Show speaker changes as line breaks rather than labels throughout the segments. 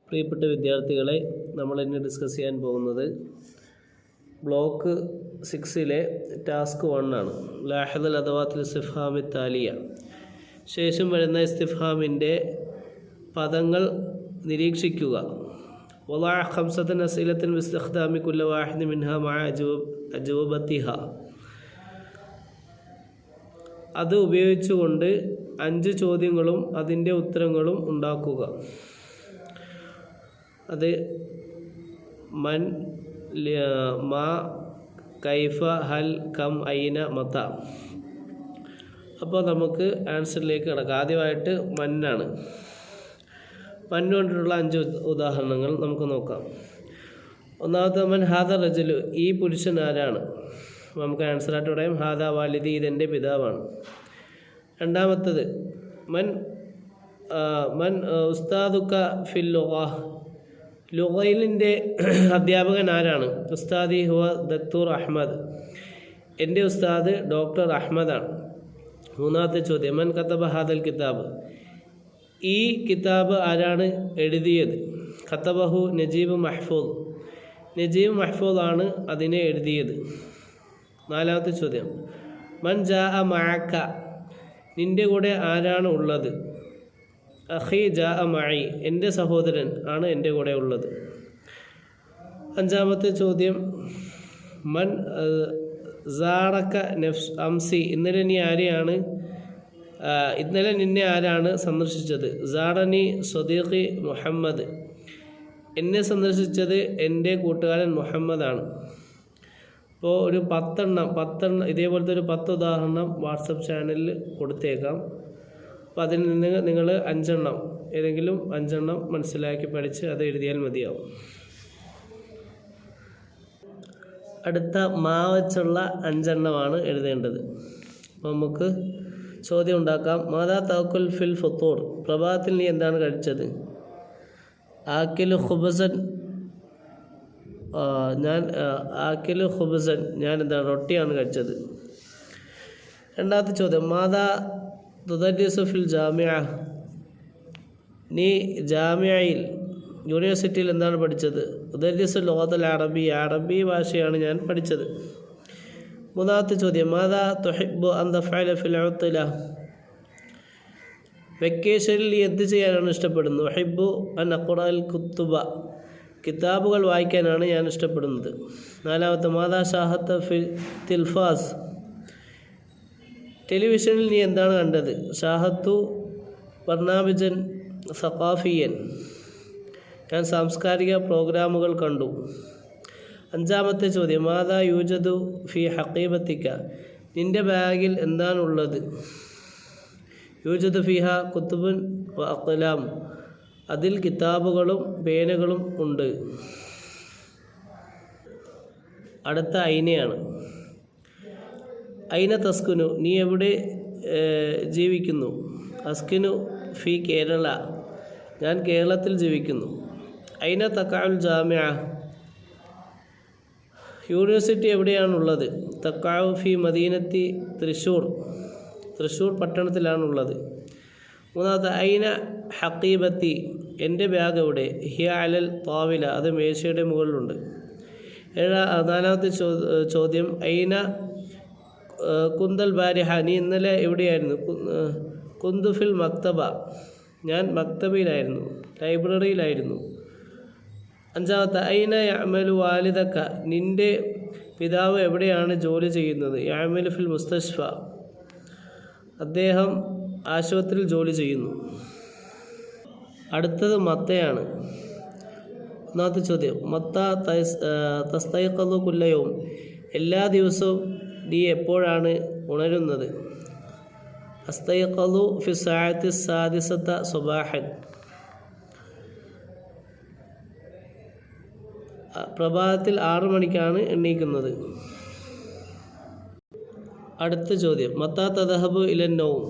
പ്രിയപ്പെട്ട വിദ്യാർത്ഥികളെ, നമ്മൾ ഇന്ന് ഡിസ്കസ് ചെയ്യാൻ പോകുന്നത് ബ്ലോക്ക് 6-ലെ ടാസ്ക് 1 ആണ്. ലാഹിദൽ അദവാത്തിൽ ഇസ്തിഫ്ഹാമി താലിയ. ശേഷം വരുന്ന ഇസ്തിഫ്ഹാമിൻ്റെ പദങ്ങൾ നിരീക്ഷിക്കുക. വളഅ ഖംസത അസ്ഇലതൻ ബിസ്തിഖ്ദാമി കുല്ല വാഹിദ് മിൻഹാ മഅ അജ്വബതിഹ. അത് ഉപയോഗിച്ചുകൊണ്ട് 5 ചോദ്യങ്ങളും അതിൻ്റെ ഉത്തരങ്ങളും ഉണ്ടാക്കുക. അത് മൻ, മാ, കൈഫ, ഹൽ, കം, ഐന, മത. അപ്പോൾ നമുക്ക് ആൻസറിലേക്ക് കിടക്കാം. ആദ്യമായിട്ട് മന്നാണ്. മന്ന് കൊണ്ടുള്ള 5 ഉദാഹരണങ്ങൾ നമുക്ക് നോക്കാം. ഒന്നാമത്തെ മൻ ഹാദ റജുലു, ഈ പുരുഷൻ ആരാണ്? നമുക്ക് ആൻസറായിട്ട് പറയാം ഹാദ വാലിദി, ഇതെൻ്റെ പിതാവാണ്. രണ്ടാമത്തത് മൻ ഉസ്താദുക ഫിൽ ലുഗ, ലുഗയിലിൻ്റെ അധ്യാപകൻ ആരാണ്? ഉസ്താദി ഹുവ ദക്തൂർ അഹമ്മദ്, എൻ്റെ ഉസ്താദ് ഡോക്ടർ അഹമ്മദാണ്. മൂന്നാമത്തെ ചോദ്യം മൻ കതബ ഹാദൽ കിതാബ്, ഈ കിതാബ് ആരാണ് എഴുതിയത്? കതബഹു നജീബ് മഹ്ഫൂദ്, നജീബ് മഹ്ഫൂദ് ആണ് അതിനെ എഴുതിയത്. നാലാമത്തെ ചോദ്യം മൻ ജാഅ മഅക, നിൻ്റെ കൂടെ ആരാണ് ഉള്ളത്? അഖി ജാഅ മഅി, എൻ്റെ സഹോദരൻ ആണ് എൻ്റെ കൂടെ ഉള്ളത്. അഞ്ചാമത്തെ ചോദ്യം മൻ സാറക നഫ്സ് അംസി, ഇന്നലെ നിന്നെ ആരാണ് സന്ദർശിച്ചത്? സാറനി സ്വദീഖി മുഹമ്മദ്, എന്നെ സന്ദർശിച്ചത് എൻ്റെ കൂട്ടുകാരൻ മുഹമ്മദാണ്. അപ്പോൾ ഒരു 10 ഇതേപോലത്തെ ഒരു 10 ഉദാഹരണം വാട്സപ്പ് ചാനലിൽ കൊടുത്തേക്കാം. അപ്പോൾ അതിൽ നിന്ന് നിങ്ങൾ 5 ഏതെങ്കിലും 5 മനസ്സിലാക്കി പഠിച്ച് അത് എഴുതിയാൽ മതിയാവും. അടുത്ത മാ വെച്ചുള്ള 5 എഴുതേണ്ടത്. അപ്പോൾ നമുക്ക് ചോദ്യം ഉണ്ടാക്കാം. മാതാ തവക്കുൽ ഫിൽ ഫുത്തൂർ, പ്രഭാതത്തിൽ നീ എന്താണ് കഴിച്ചത്? ആക്കിലു ഖുബ്സൻ, ഞാൻ എന്താണ് റൊട്ടിയാണ് കഴിച്ചത്. രണ്ടാമത്തെ ചോദ്യം മാതാ തുദരിസു ഫിൽ ജാമിഅ, നീ ജാമിഅയിൽ യൂണിവേഴ്സിറ്റിയിൽ എന്താണ് പഠിച്ചത്? തുദരിസു ലുഗത്തുൽ അറബി, അറബി ഭാഷയാണ് ഞാൻ പഠിച്ചത്. മൂന്നാമത്തെ ചോദ്യം മാതാ തുഹിബ്ബു അൻ തഫഅല ഫിൽ ഉത്ല, വെക്കേഷനിൽ നീ എന്ത് ചെയ്യാനാണ് ഇഷ്ടപ്പെടുന്നത്? ഉഹിബ്ബു അൻ അഖ്റഅൽ കുത്തുബ, കിതാബുകൾ വായിക്കാനാണ് ഞാൻ ഇഷ്ടപ്പെടുന്നത്. നാലാമത്തെ മാതാ ഷാഹത്ത ഫിൽ തിൽഫാസ്, ടെലിവിഷനിൽ നീ എന്താണ് കണ്ടത്? ഷാഹത്തു ബർനാമിജൻ സഖാഫിയൻ, ഞാൻ സാംസ്കാരിക പ്രോഗ്രാമുകൾ കണ്ടു. അഞ്ചാമത്തെ ചോദ്യം മാതാ യൂജദു ഫി ഹഖീബത്തിക, നിൻ്റെ ബാഗിൽ എന്താണുള്ളത്? യൂജദു ഫിഹ കുത്തുബുൻ വ അഖ്ലാം, അതിൽ കിതാബുകളും പേനകളും ഉണ്ട്. അടുത്ത ഐനയാണ്. ഐന തസ്കുനു, നീ എവിടെ ജീവിക്കുന്നു? അസ്കിനു ഫി കേരള, ഞാൻ കേരളത്തിൽ ജീവിക്കുന്നു. ഐന തഖഉൽ ജാമിഅ, യൂണിവേഴ്സിറ്റി എവിടെയാണുള്ളത്? തഖഉ ഫി മദീനത്തി തൃശ്ശൂർ, തൃശ്ശൂർ പട്ടണത്തിലാണുള്ളത്. മൂന്നാമത്തെ ഐന ഹഖീബത്തി, എൻ്റെ ബാഗ് എവിടെ? ഹിയ അലൽ താവില, അത് മേശയുടെ മുകളിലുണ്ട്. നാലാമത്തെ ചോദ്യം ഐന കുന്തൽ ബാരിഹ, നീ ഇന്നലെ എവിടെയായിരുന്നു? കുന്തുഫിൽ മക്തബ, ഞാൻ മക്തബയിലായിരുന്നു, ലൈബ്രറിയിലായിരുന്നു. അഞ്ചാമത്തെ ഐന യഅമലു വാലിദക, നിൻ്റെ പിതാവ് എവിടെയാണ് ജോലി ചെയ്യുന്നത്? യഅമലു ഫിൽ മുസ്തഷ്ഫ, അദ്ദേഹം ആശുപത്രിയിൽ ജോലി ചെയ്യുന്നു. അടുത്തത് മത്തയാണ്. ഒന്നാമത്തെ ചോദ്യം മത്ത തസ്തൈഖദു കുല്ലയൗം, എല്ലാ ദിവസവും നീ എപ്പോഴാണ് ഉണരുന്നത്? അസ്തൈഖദു ഫി സഅത്തി സാദിസത സുബാഹൻ, പ്രഭാതത്തിൽ 6 മണിക്കാണ് എണീക്കുന്നത്. അടുത്ത ചോദ്യം മത്താ തദ്ഹബു ഇലൻ നൗം,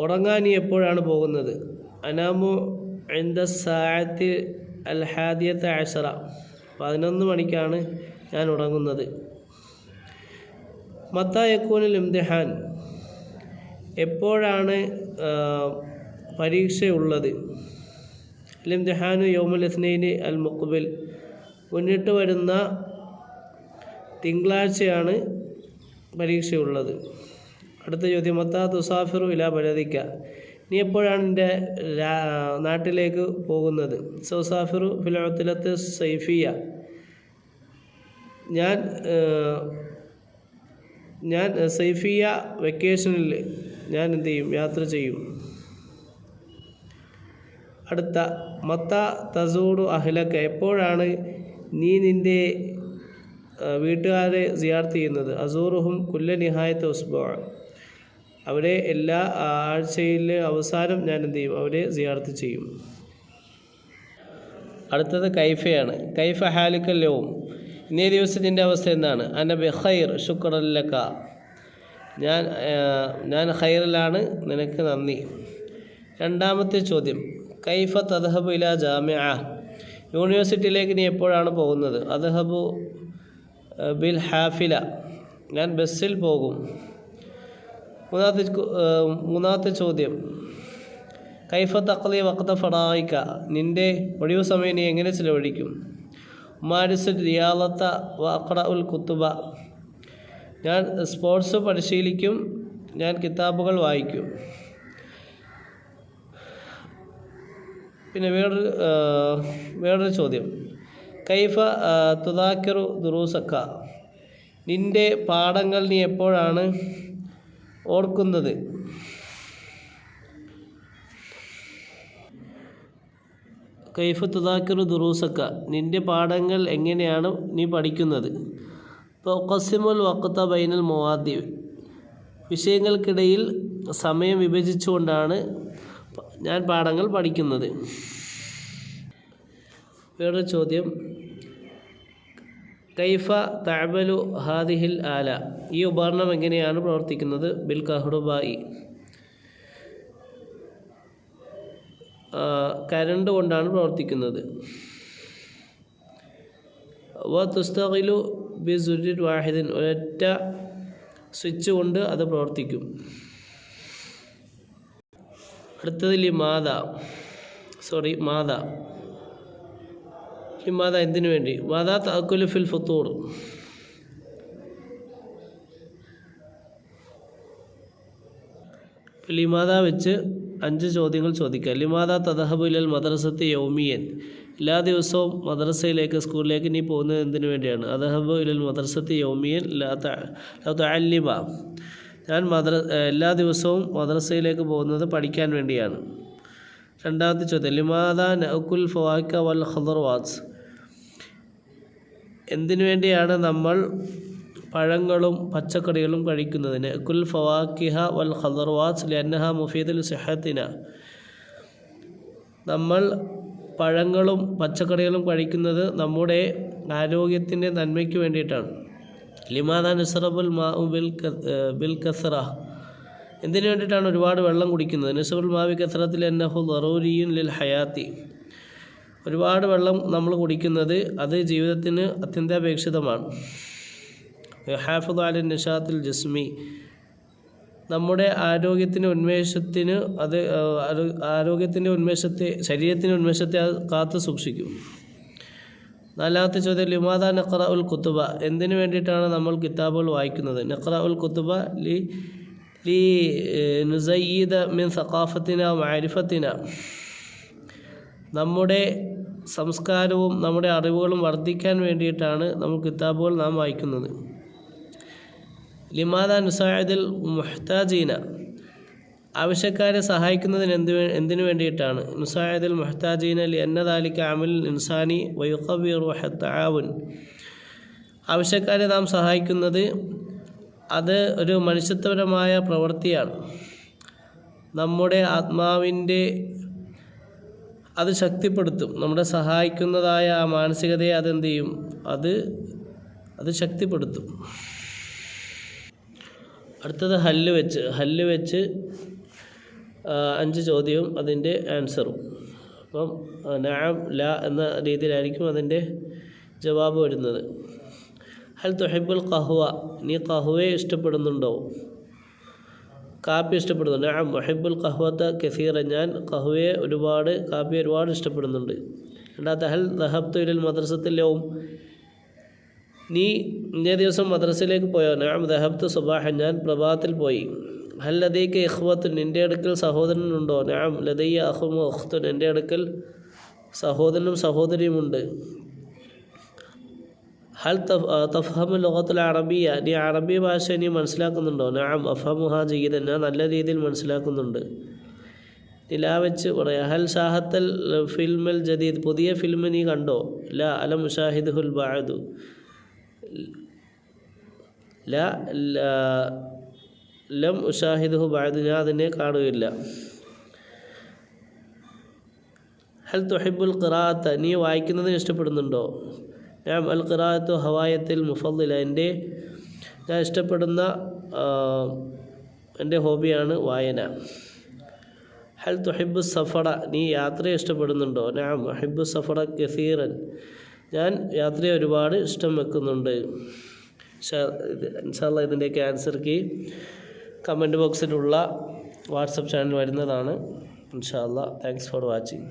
ഉറങ്ങാൻ നീ എപ്പോഴാണ് പോകുന്നത്? അനാമു ഇൻദ സാഅത്തി അൽ ഹാദിയത അശറ, 11 മണിക്കാണ് ഞാൻ ഉറങ്ങുന്നത്. മത്താ യകൂനുൽ ഇംതിഹാൻ, എപ്പോഴാണ് പരീക്ഷയുള്ളത്? അൽ-ഇംതിഹാനു യൗമുൽ ഇസ്നൈനി അൽ മുഖ്ബിൽ, മുന്നിട്ട് വരുന്ന തിങ്കളാഴ്ചയാണ് പരീക്ഷയുള്ളത്. അടുത്ത ചോദ്യം, മത്താ തുസാഫിറു ഇലാ ബലദിക, നീ എപ്പോഴാണ് എൻ്റെ നാട്ടിലേക്ക് പോകുന്നത്? സൗസാഫിറു ഫിൽ ഉത്ലത്ത് സൈഫിയ, ഞാൻ സൈഫിയ വെക്കേഷനിൽ ഞാൻ എന്ത് ചെയ്യും? യാത്ര ചെയ്യും. അടുത്ത, മത്ത തസൂറു അഹ്ലക, എപ്പോഴാണ് നീ നിൻ്റെ വീട്ടുകാരെ സിയാർത്ത് ചെയ്യുന്നത്? അസൂറുഹും കുല്ല നിഹായത്ത് ഉസ്ബുഅ, അവരെ എല്ലാ ആഴ്ചയിലെ അവസാനം ഞാൻ എന്ത് ചെയ്യും? അവരെ സിയാർത്ത് ചെയ്യും. അടുത്തത് കൈഫയാണ്. കൈഫ ഹാലിക്കൽ യൗം, ഇന്നേ ദിവസത്തിൻ്റെ അവസ്ഥ എന്താണ്? അന ബിഖൈർ ശുക്രൻ ലക, ഞാൻ ഖൈറിലാണ്, നിനക്ക് നന്ദി. രണ്ടാമത്തെ ചോദ്യം, കൈഫ തദ്ഹബു ഇലാ ജാമിഅ, യൂണിവേഴ്സിറ്റിയിലേക്ക് നീ എപ്പോഴാണ് പോകുന്നത്? അദ്ഹബു ബിൽ ഹാഫില, ഞാൻ ബസ്സിൽ പോകും. മൂന്നാമത്തെ ചോദ്യം, കൈഫ തഖ്ലി വഖ്ത ഫറായിക, നിൻ്റെ ഒഴിവു സമയം നീ എങ്ങനെ ചിലവഴിക്കും? ഉമാരിസു റിയാളത്ത വ അഖ്റഉൽ കുത്തുബ, ഞാൻ സ്പോർട്സ് പരിശീലിക്കും, ഞാൻ കിതാബുകൾ വായിക്കും. പിന്നെ വേറൊരു ചോദ്യം, കൈഫ തുദാക്കിറു ദുറൂസക്ക, നിൻ്റെ പാഠങ്ങൾ നീ എപ്പോഴാണ് ഓർക്കുന്നത്? കൈഫ തുദാക്കിറു ദുറൂസക്ക, നിൻ്റെ പാഠങ്ങൾ എങ്ങനെയാണ് നീ പഠിക്കുന്നത്? ഇപ്പോൾ ഖസിമുൽ വഖ്ത ബൈനൽ മവാദി, വിഷയങ്ങൾക്കിടയിൽ സമയം വിഭജിച്ചുകൊണ്ടാണ് ഞാൻ പാഠങ്ങൾ പഠിക്കുന്നത്. വേറൊരു ചോദ്യം, കൈഫ തഅമലു ഹാദിഹിൽ ആല, ഈ ഉപകരണം എങ്ങനെയാണ് പ്രവർത്തിക്കുന്നത്? ബിൽ കഹ്റുബായി, കരണ്ട് കൊണ്ടാണ് പ്രവർത്തിക്കുന്നത്. വ തുസ്തഖിലു ബി സുരിൻ വാഹിദിൻ, ഒരൊറ്റ സ്വിച്ച് കൊണ്ട് അത് പ്രവർത്തിക്കും. അടുത്തത് മാത എന്തിനു വേണ്ടി? മാതാ തഅക്കുലു ഫിൽ ഫുത്തൂർ, ലിമാദ വെച്ച് 5 ചോദ്യങ്ങൾ ചോദിക്കുക. ലിമാദ തദഹബു ഇലൽ മദ്രസത്തി യൗമിയൻ, എല്ലാ ദിവസവും മദ്രസയിലേക്ക്, സ്കൂളിലേക്ക് നീ പോകുന്നത് എന്തിനു വേണ്ടിയാണ്? അദഹബു ഇലൽ മദ്രസത്തി യൗമിയൻ ലാ തഅല്ലിമ, ഞാൻ എല്ലാ ദിവസവും മദ്രസയിലേക്ക് പോകുന്നത് പഠിക്കാൻ വേണ്ടിയാണ്. രണ്ടാമത്തെ ചോദ്യം, ലിമാദ നഅകുൽ ഫവാക്കിഹ വൽ ഖദർവാത്ത്, എന്തിനു വേണ്ടിയാണ് നമ്മൾ പഴങ്ങളും പച്ചക്കറികളും കഴിക്കുന്നത്? നഅകുൽ ഫവാക്കിഹ വൽ ഖദർവാത്ത് ലിഅന്നഹ മുഫീദുൽ സിഹത്തിന, നമ്മൾ പഴങ്ങളും പച്ചക്കറികളും കഴിക്കുന്നത് നമ്മുടെ ആരോഗ്യത്തിൻ്റെ നന്മയ്ക്ക് വേണ്ടിയിട്ടാണ്. ലിമാദ നസ്റബുൽ മാഉ ബിൽ കസ്റ, എന്തിനു വേണ്ടിയിട്ടാണ് ഒരുപാട് വെള്ളം കുടിക്കുന്നത്? നസ്റുൽ മാവി കസ്റത്തിൽ അന്നഹു ദറൂരിയുൻ ലിൽ ഹയാത്തി, ഒരുപാട് വെള്ളം നമ്മൾ കുടിക്കുന്നത് അത് ജീവിതത്തിന് അത്യന്താപേക്ഷിതമാണ്. ഹാഫിദു അലൻ നിഷാത്തിൽ ജിസ്മി, നമ്മുടെ ആരോഗ്യത്തിൻ്റെ ഉന്മേഷത്തിന് ശരീരത്തിൻ്റെ ഉന്മേഷത്തെ കാത്തു സൂക്ഷിക്കും. നാലാമത്തെ ചോദ്യം, ലിമാദ നഖ്റഉൽ കുത്തുബ, എന്തിനു വേണ്ടിയിട്ടാണ് നമ്മൾ കിതാബുകൾ വായിക്കുന്നത്? നഖ്റഉൽ കുത്തുബ ലി നുസയ്യിദ മിൻ സഖാഫത്തിന മഅരിഫത്തിന, നമ്മുടെ സംസ്കാരവും നമ്മുടെ അറിവുകളും വർദ്ധിക്കാൻ വേണ്ടിയിട്ടാണ് നമ്മൾ കിതാബുകൾ നാം വായിക്കുന്നത്. ലിമാദ നുസാഇദുൽ മുഹ്താജീന, ആവശ്യക്കാരെ സഹായിക്കുന്നതിന് എന്തിനു വേണ്ടിയിട്ടാണ്? നുസാഇദുൽ മുഹ്താജീന ലിഅന്ന ദാലിക അമൽ ഇൻസാനി വയുഖവ്വി റൂഹ തആവുൻ, ആവശ്യക്കാരെ നാം സഹായിക്കുന്നത് അത് ഒരു മനുഷ്യത്വപരമായ പ്രവൃത്തിയാണ്. നമ്മുടെ ആത്മാവിൻ്റെ അത് ശക്തിപ്പെടുത്തും. നമ്മുടെ സഹായിക്കുന്നതായ ആ മാനസികതയെ അതെന്ത് ചെയ്യും? അത് ശക്തിപ്പെടുത്തും. അടുത്തത് ഹല്ല് വെച്ച് 5 ചോദ്യവും അതിൻ്റെ ആൻസറും. അപ്പം നഅം ലാ എന്ന രീതിയിലായിരിക്കും അതിൻ്റെ ജവാബ് വരുന്നത്. ഹൽ തുഹിബ്ബുൽ ഖഹ്വ, നീ ഖഹ്വയെ ഇഷ്ടപ്പെടുന്നുണ്ടോ? കാപ്പി ഇഷ്ടപ്പെടുന്നുണ്ട്. നഅം ഉഹിബ്ബുൽ ഖഹ്വത കസീറൻ, ഞാൻ കാപ്പി ഒരുപാട് ഇഷ്ടപ്പെടുന്നുണ്ട്. രണ്ടാമത്തെ ഹൽ ദഹബ്തു ഇലൽ മദ്രസത്തിൽ യൗം, നീ ഇന്നേ ദിവസം മദ്രസയിലേക്ക് പോയോ? നഅം ദഹബ്തു സുബാഹൻ, ഞാൻ പ്രഭാതത്തിൽ പോയി. ഹൽ ലദൈക ഇഖ്വത്തുൻ, നിൻ്റെ അടുക്കൽ സഹോദരനുണ്ടോ? നഅം ലദയ്യ അഖുൻ വ ഉഖ്തുൻ, എൻ്റെ അടുക്കൽ സഹോദരനും സഹോദരിയുമുണ്ട്. ഹൽ തഫ്ഹമു ലുഗത്തുൽ അറബിയ, നീ അറബി ഭാഷ നീ മനസ്സിലാക്കുന്നുണ്ടോ? നഅം അഫ്ഹമുഹാ ജയ്യിദൻ, ഞാൻ നല്ല രീതിയിൽ മനസ്സിലാക്കുന്നുണ്ട്. നിലാ വെച്ച് പറയാം. ഹൽ ഷാഹത്തൽ ഫിൽമൽ ജദീദ്, പുതിയ ഫിലിം നീ കണ്ടോ? ലാ അലം ഉഷാഹിദുൽ ബഅദു, ലം ഉഷാഹിദുഹു ബഅദു, ഞാൻ അതിനെ കാണുകയില്ല. ഹൽ തുഹിബ്ബുൽ ഖിറാഅത്ത, നീ വായിക്കുന്നതിന് ഇഷ്ടപ്പെടുന്നുണ്ടോ? നഅം അൽ ഖിറാഅത്തു ഹവായത്തിൽ മുഫദ്ദില, ഞാൻ ഇഷ്ടപ്പെടുന്ന എൻ്റെ ഹോബിയാണ് വായന. ഹൽ തുഹിബ്ബു സഫറ, നീ യാത്രയെ ഇഷ്ടപ്പെടുന്നുണ്ടോ? നഅം ഉഹിബ്ബു സഫറ കസീറൻ, ഞാൻ യാത്രയെ ഒരുപാട് ഇഷ്ടം വെക്കുന്നുണ്ട്. ഇൻഷാ അല്ലാഹ് ഇതിൻ്റെയൊക്കെ ആൻസർ കീ കമൻറ്റ് ബോക്സിലുള്ള വാട്സപ്പ് ചാനൽ വരുന്നതാണ്. ഇൻഷാ അല്ലാഹ്. Thanks for watching.